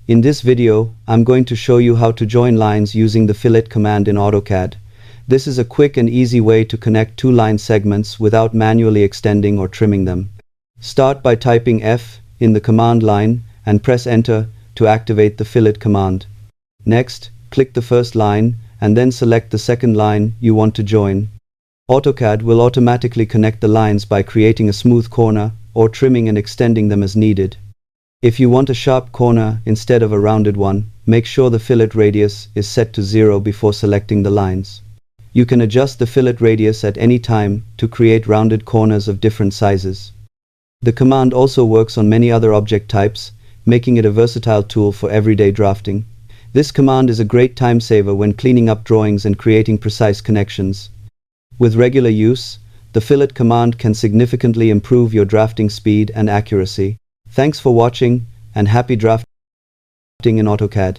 In this video, I'm going to show you how to join lines using the Fillet command in AutoCAD. This is a quick and easy way to connect two line segments without manually extending or trimming them. Start by typing F in the command line and press Enter to activate the Fillet command. Next, click the first line and then select the second line you want to join. AutoCAD will automatically connect the lines by creating a smooth corner or trimming and extending them as needed. If you want a sharp corner instead of a rounded one, make sure the fillet radius is set to 0 before selecting the lines. You can adjust the fillet radius at any time to create rounded corners of different sizes. The command also works on many other object types, making it a versatile tool for everyday drafting. This command is a great time saver when cleaning up drawings and creating precise connections. With regular use, the Fillet command can significantly improve your drafting speed and accuracy. Thanks for watching, and happy drafting in AutoCAD.